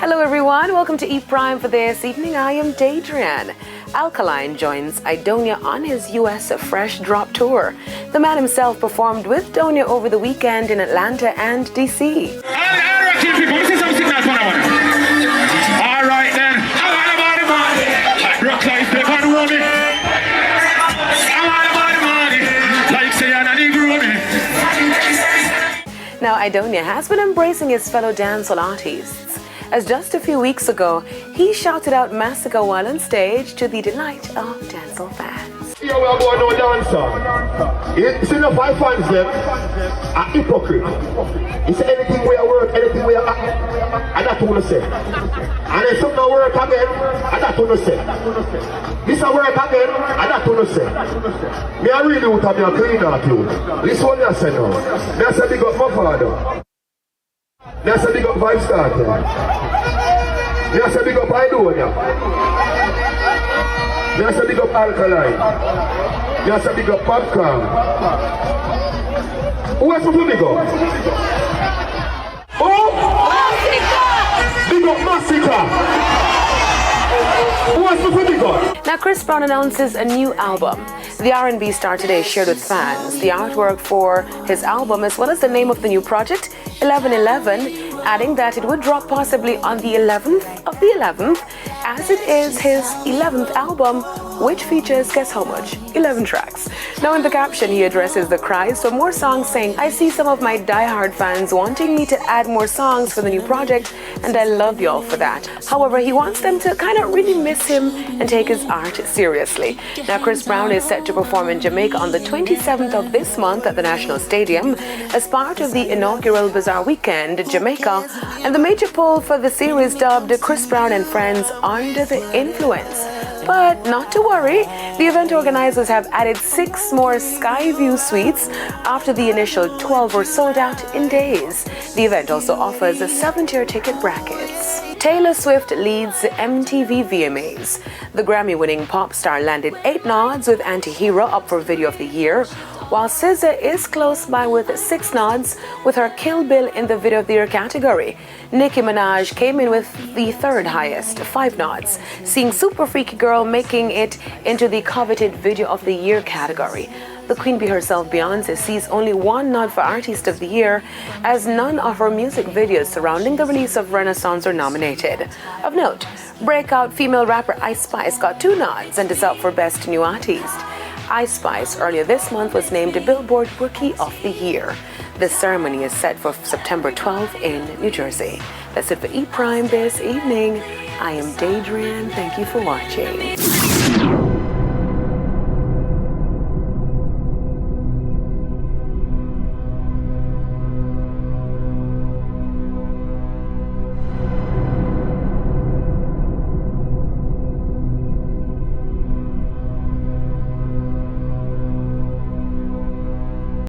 Hello everyone, welcome to E Prime for this evening. I am Daydrian. Alkaline joins Aidonia on his US Fresh Drop tour. The man himself performed with Donia over the weekend in Atlanta and DC. All right, people, this is some signal for now. All right then. I want about the money. Rock like the fun woman. I want about the money. Like say I'm a Negro. Now Aidonia has been embracing his fellow dancehall artists, as just a few weeks ago, he shouted out Massacre while on stage to the delight of dancehall fans. Here we are going on dancer. It's enough my fans them are hypocrite. It's anything we are work, anything we are and that's what I say. And if something work again, and that's what I say. This a work again, and that's what I say. Me I really want to be a cleaner too. This one I say now. Me I say big up my father. Me I say big up Vibe Starter. Me I say big up Aidonia. Me I say big up Alkaline. Me I say big up Popcorn. Who else to big up? Oh! Big up Massacre! Who else to big up? Now Chris Brown announces a new album. The R&B star today shared with fans the artwork for his album as well as the name of the new project, 1111, adding that it would drop possibly on the 11th of the 11th, as it is his 11th album, which features, guess how much? 11 tracks. Now in the caption, he addresses the cries for more songs, saying, "I see some of my diehard fans wanting me to add more songs for the new project, and I love y'all for that. However, he wants them to kind of really miss him and take his art seriously." Now Chris Brown is set to perform in Jamaica on the 27th of this month at the National Stadium as part of the inaugural Bazaar Weekend, Jamaica, and the major poll for the series dubbed Chris Brown and Friends Under the Influence. But not to worry, the event organizers have added 6 more Skyview suites after the initial 12 were sold out in days. The event also offers 7-tier ticket brackets. Taylor Swift leads the MTV VMAs. The Grammy-winning pop star landed 8 nods with Anti-Hero up for Video of the Year, while SZA is close by with 6 nods with her Kill Bill in the Video of the Year category. Nicki Minaj came in with the 3rd highest, 5 nods, seeing Super Freaky Girl making it into the coveted Video of the Year category. The Queen Bee herself, Beyoncé, sees only 1 nod for Artist of the Year, as none of her music videos surrounding the release of Renaissance are nominated. Of note, breakout female rapper Ice Spice got 2 nods and is up for Best New Artist. Ice Spice earlier this month was named a Billboard Rookie of the Year. This ceremony is set for September 12th in New Jersey. That's it for E Prime this evening. I am Daydrian. Thank you for watching.